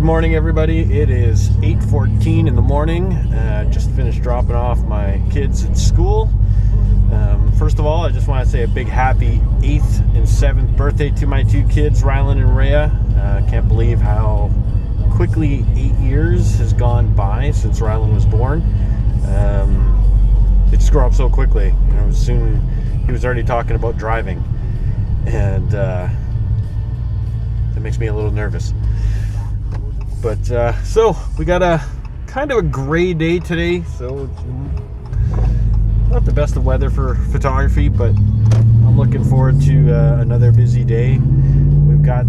morning, everybody. It is 8:14 in the morning. Just finished dropping off my kids at school. First of all, I just want to say a big happy 8th and 7th birthday to my two kids, Rylan and Rhea. Can't believe how quickly 8 years has gone by since Rylan was born. They just grow up so quickly. You know, soon he was already talking about driving, and that makes me a little nervous. But so we got a kind of a gray day today, so it's not the best of weather for photography, but I'm looking forward to another busy day. We've got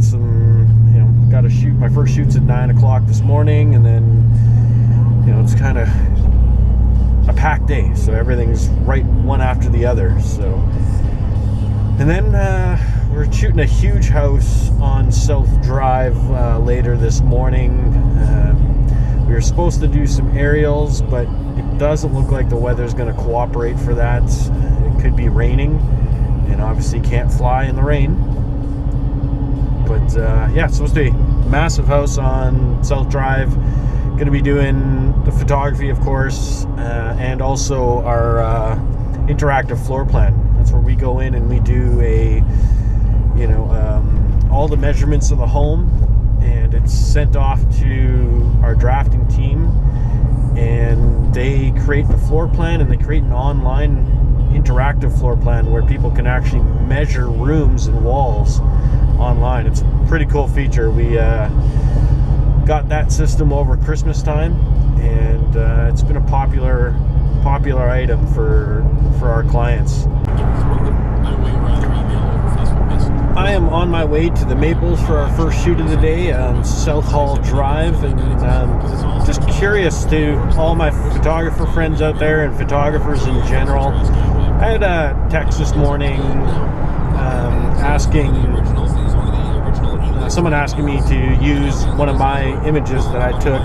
got to shoot. My first shoot's at 9 o'clock this morning, and then it's kind of a packed day, so everything's right one after the other. So, and then we're shooting a huge house on South Drive later this morning. We were supposed to do some aerials, but it doesn't look like the weather's going to cooperate for that. It could be raining, and obviously can't fly in the rain. But yeah, it's supposed to be a massive house on South Drive. Going to be doing the photography, of course, and also our interactive floor plan. That's where we go in and we do all the measurements of the home, and it's sent off to our drafting team, and they create the floor plan, and they create an online interactive floor plan where people can actually measure rooms and walls online. It's a pretty cool feature. We got that system over Christmas time, and it's been a popular item for our clients. I am on my way to the Maples for our first shoot of the day on South Hall Drive, and just curious to all my photographer friends out there and photographers in general. I had a text this morning someone asking me to use one of my images that I took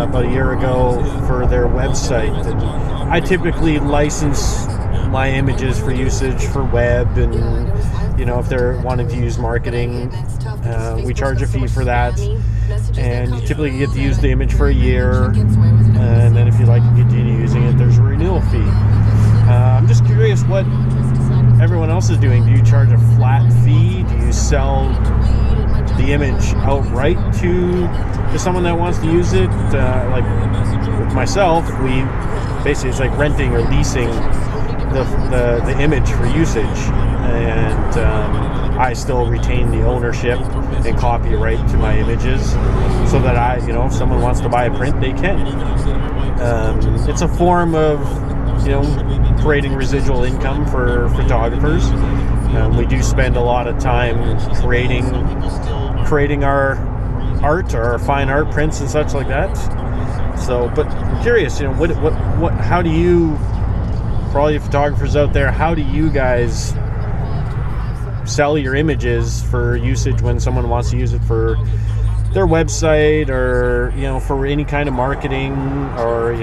about a year ago for their website. And I typically license my images for usage for web, and if they're wanting to use marketing, we charge a fee for that, and you typically get to use the image for a year, and then if you'd like to continue using it, there's a renewal fee. I'm just curious what everyone else is doing. Do you charge a flat fee? Do you sell the image outright to someone that wants to use it? Like with myself, we basically, it's like renting or leasing the image for usage, and I still retain the ownership and copyright to my images, so that if someone wants to buy a print, they can. It's a form of creating residual income for photographers. We do spend a lot of time creating our art, or our fine art prints and such like that. So, but I'm curious, how do you, for all you photographers out there, how do you guys sell your images for usage when someone wants to use it for their website, or for any kind of marketing, or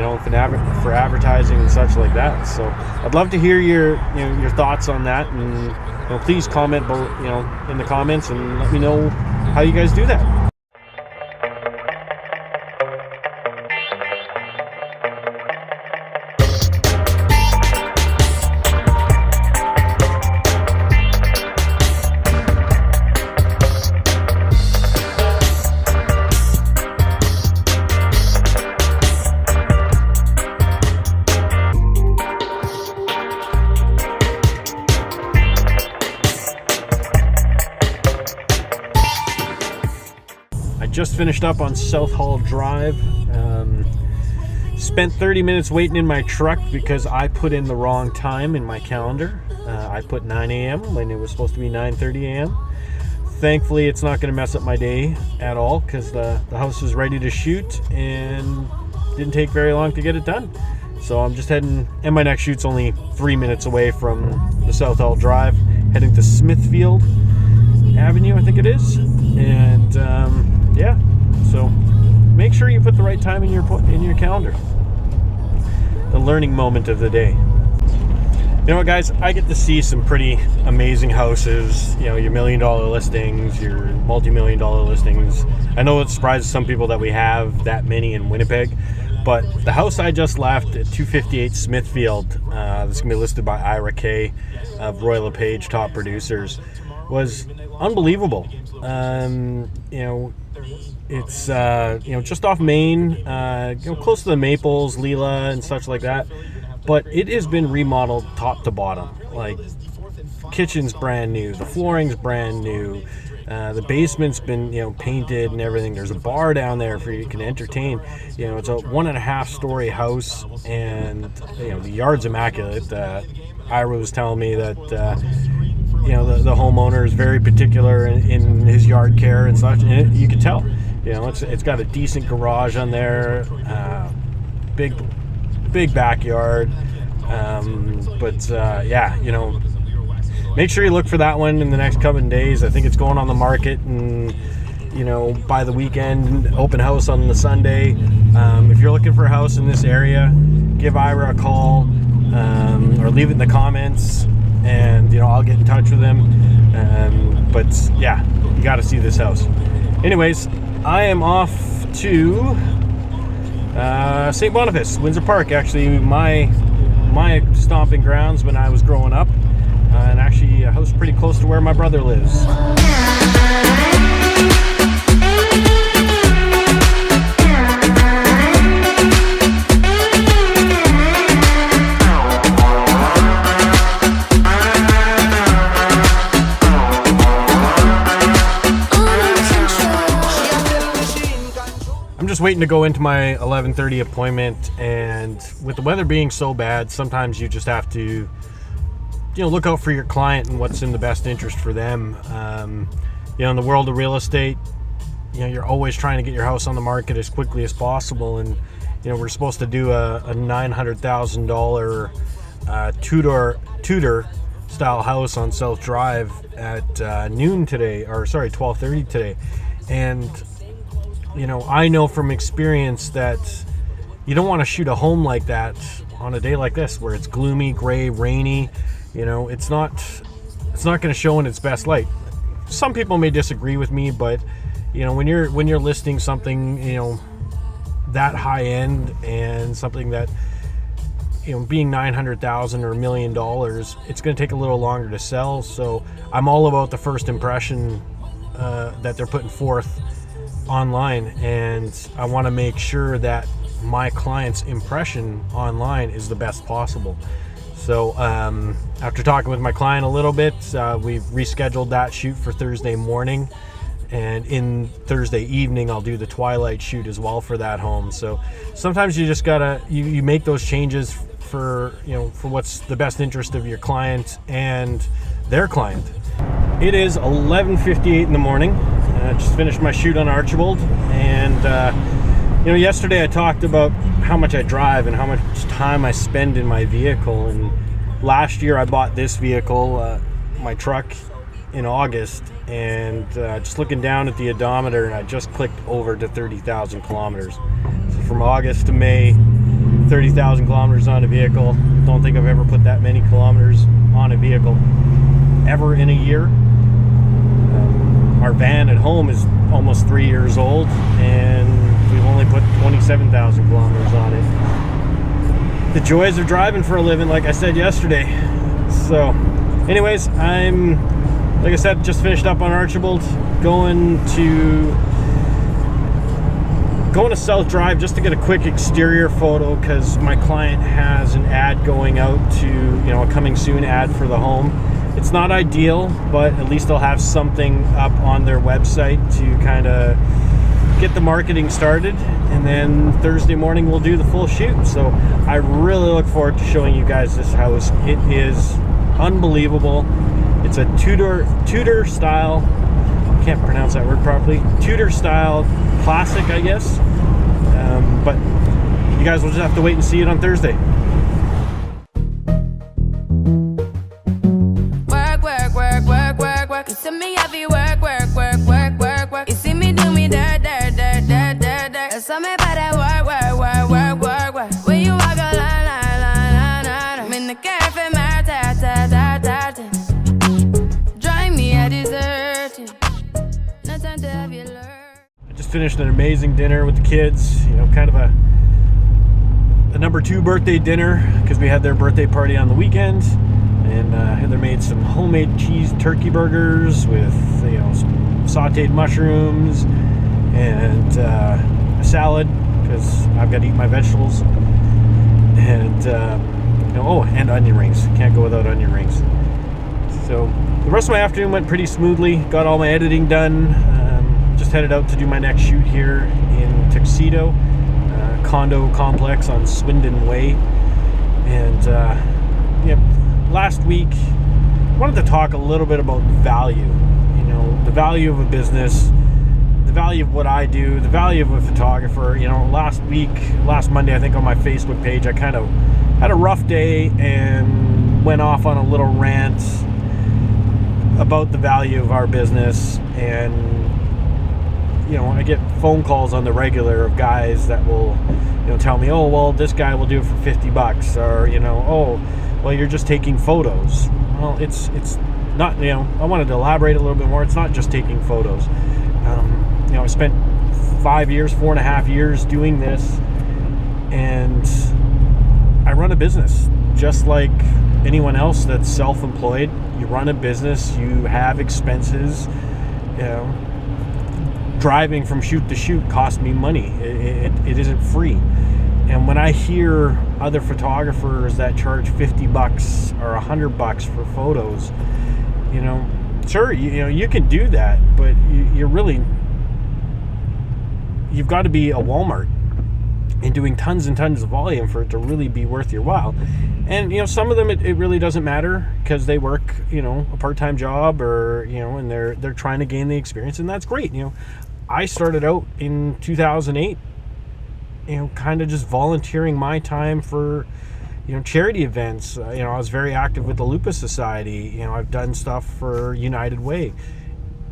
for advertising and such like that? So I'd love to hear your thoughts on that, and please comment in the comments and let me know how you guys do that. Just finished up on South Hall Drive. Spent 30 minutes waiting in my truck because I put in the wrong time in my calendar. I put 9 a.m. when it was supposed to be 9:30 a.m. Thankfully, it's not going to mess up my day at all, because the house is ready to shoot and didn't take very long to get it done. So I'm just heading, and my next shoot's only 3 minutes away from the South Hall Drive, heading to Smithfield Avenue, I think it is. And yeah, so make sure you put the right time in your calendar. The learning moment of the day. You know what, guys? I get to see some pretty amazing houses. You know, your $1 million listings, your multi-million-dollar listings. I know it surprises some people that we have that many in Winnipeg, but the house I just left at 258 Smithfield, this is gonna be listed by Ira Kay of Roy LePage Top Producers, was unbelievable. You know, it's just off Main, close to the Maples, Leela, and such like that. But it has been remodeled top to bottom. Like, kitchen's brand new, the flooring's brand new, the basement's been painted and everything. There's a bar down there for you can entertain. It's a 1.5 story house, and the yard's immaculate. Ira was telling me that the homeowner is very particular in his yard care and such, and you can tell. It's got a decent garage on there, big backyard, make sure you look for that one in the next couple of days. I think it's going on the market, and by the weekend, open house on the Sunday. If you're looking for a house in this area, give Ira a call, or leave it in the comments, and I'll get in touch with him. You got to see this house. Anyways, I am off to St. Boniface, Windsor Park, actually my stomping grounds when I was growing up, and actually a house pretty close to where my brother lives. Just waiting to go into my 11:30 appointment, and with the weather being so bad, sometimes you just have to look out for your client and what's in the best interest for them. In the world of real estate, you're always trying to get your house on the market as quickly as possible, and we're supposed to do a $900,000 Tudor style house on South Drive at noon today, or sorry, 12:30 today. And I know from experience that you don't want to shoot a home like that on a day like this, where it's gloomy, gray, rainy. It's not going to show in its best light. Some people may disagree with me, but when you're listing something that high end, and something that being $900,000 or $1 million, it's going to take a little longer to sell. So I'm all about the first impression that they're putting forth online, and I want to make sure that my client's impression online is the best possible. So after talking with my client a little bit, we've rescheduled that shoot for Thursday morning, and in Thursday evening I'll do the twilight shoot as well for that home. So sometimes you just gotta you make those changes for what's the best interest of your client and their client. It is 11:58 in the morning. Just finished my shoot on Archibald, and yesterday I talked about how much I drive and how much time I spend in my vehicle. And last year I bought this vehicle, my truck, in August, and just looking down at the odometer, and I just clicked over to 30,000 kilometers. So from August to May, 30,000 kilometers on a vehicle. Don't think I've ever put that many kilometers on a vehicle ever in a year. Our van at home is almost 3 years old, and we've only put 27,000 kilometers on it. The joys of driving for a living, like I said yesterday. So anyways, like I said, just finished up on Archibald, going to South Drive just to get a quick exterior photo, because my client has an ad going out to, a coming soon ad for the home. It's not ideal, but at least they'll have something up on their website to kind of get the marketing started, and then Thursday morning we'll do the full shoot. So I really look forward to showing you guys this house. It is unbelievable. It's a Tudor style, I can't pronounce that word properly, Tudor style classic, I guess, but you guys will just have to wait and see it on Thursday. You see me heavy work. You see me do me dirt. So me better work. When you walk a line. I'm in the cafe, my certain. No time to have you learn. I just finished an amazing dinner with the kids. You know, kind of a number 2 birthday dinner because we had their birthday party on the weekend, and Heather made some homemade cheese turkey burgers with, you know, some sautéed mushrooms and a salad because I've got to eat my vegetables, and you know, and onion rings. Can't go without onion rings. So the rest of my afternoon went pretty smoothly. Got all my editing done. Just headed out to do my next shoot here in Tuxedo, condo complex on Swindon Way. And yeah, last week wanted to talk a little bit about value. You know, the value of a business, the value of what I do, the value of a photographer. You know, last Monday, I think on my Facebook page, I kind of had a rough day and went off on a little rant about the value of our business. And you know, I get phone calls on the regular of guys that will, you know, tell me, oh, well, this guy will do it for $50, or, you know, oh, well, you're just taking photos. Well, it's not, you know, I wanted to elaborate a little bit more. It's not just taking photos. You know, I spent 4.5 years doing this, and I run a business just like anyone else that's self-employed. You run a business, you have expenses. You know, driving from shoot to shoot costs me money. It isn't free. And when I hear other photographers that charge $50 or $100 for photos, you know, sure, you know, you can do that, but you've got to be a Walmart and doing tons and tons of volume for it to really be worth your while. And, you know, some of them it really doesn't matter because they work, you know, a part-time job, or, you know, and they're trying to gain the experience, and that's great. You know, I started out in 2008, you know, kind of just volunteering my time for, you know, charity events. You know, I was very active with the Lupus Society. You know, I've done stuff for United Way,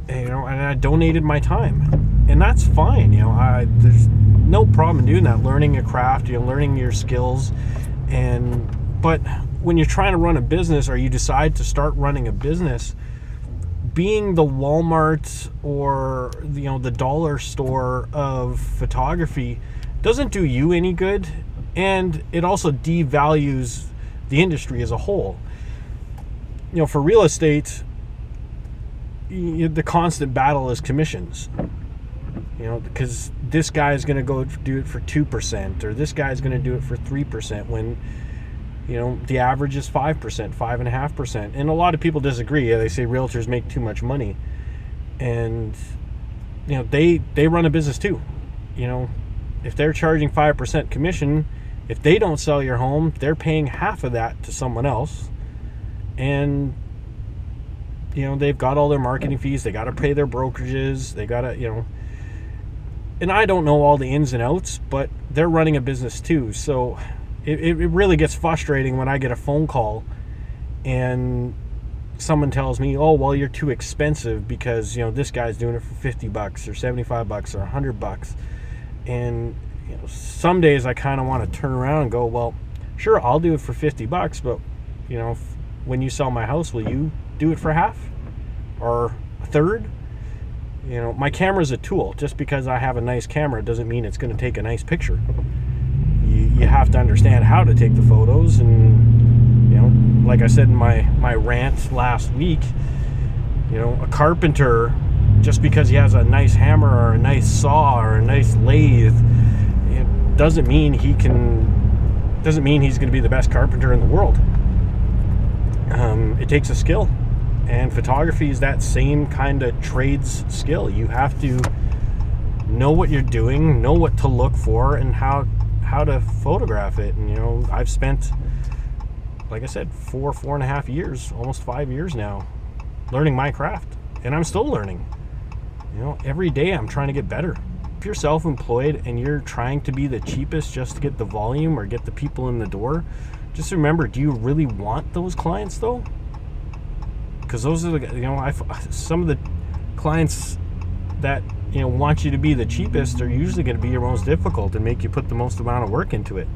you know, and I donated my time, and that's fine. You know, there's no problem in doing that, learning a craft, you know, learning your skills. But when you're trying to run a business, or you decide to start running a business, being the Walmart or, you know, the dollar store of photography doesn't do you any good, and it also devalues the industry as a whole. You know, for real estate, the constant battle is commissions. You know, because this guy is going to go do it for 2%, or this guy is going to do it for 3%, when, you know, the average is 5%, 5.5%. And a lot of people disagree. They say realtors make too much money. And, you know, they run a business too. You know, if they're charging 5% commission, if they don't sell your home, they're paying half of that to someone else. And, you know, they've got all their marketing fees. They got to pay their brokerages. They got to, you know, and I don't know all the ins and outs, but they're running a business too. So it really gets frustrating when I get a phone call and someone tells me, oh, well, you're too expensive because, you know, this guy's doing it for $50 or $75 or $100. And, you know, some days I kind of want to turn around and go, well, sure, I'll do it for $50, but, you know, when you sell my house, will you do it for half or a third? You know, my camera's a tool. Just because I have a nice camera doesn't mean it's going to take a nice picture. You have to understand how to take the photos. And, you know, like I said in my rant last week, you know, a carpenter, just because he has a nice hammer or a nice saw or a nice lathe, it doesn't mean he's going to be the best carpenter in the world. It takes a skill. And photography is that same kind of trades skill. You have to know what you're doing, know what to look for, and how to photograph it. And, you know, I've spent, like I said, 4.5 years, almost 5 years now, learning my craft. And I'm still learning. You know, every day I'm trying to get better. If you're self-employed and you're trying to be the cheapest just to get the volume or get the people in the door, just remember, do you really want those clients though? Because those are the, you know, some of the clients that, you know, want you to be the cheapest are usually going to be your most difficult and make you put the most amount of work into it.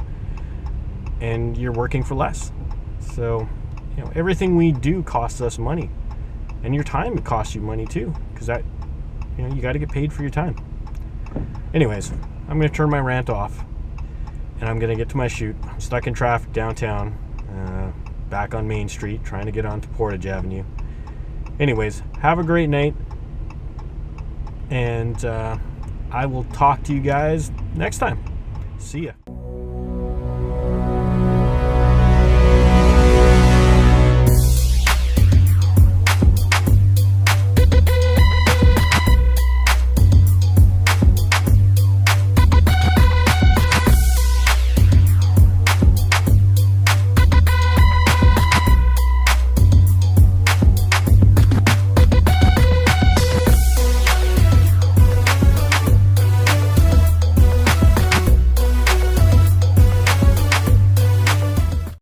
And you're working for less. So, you know, everything we do costs us money. And your time costs you money too, because that, you know, you got to get paid for your time. Anyways, I'm going to turn my rant off, and I'm going to get to my shoot. I'm stuck in traffic downtown, back on Main Street, trying to get onto Portage Avenue. Anyways, have a great night, and I will talk to you guys next time. See ya.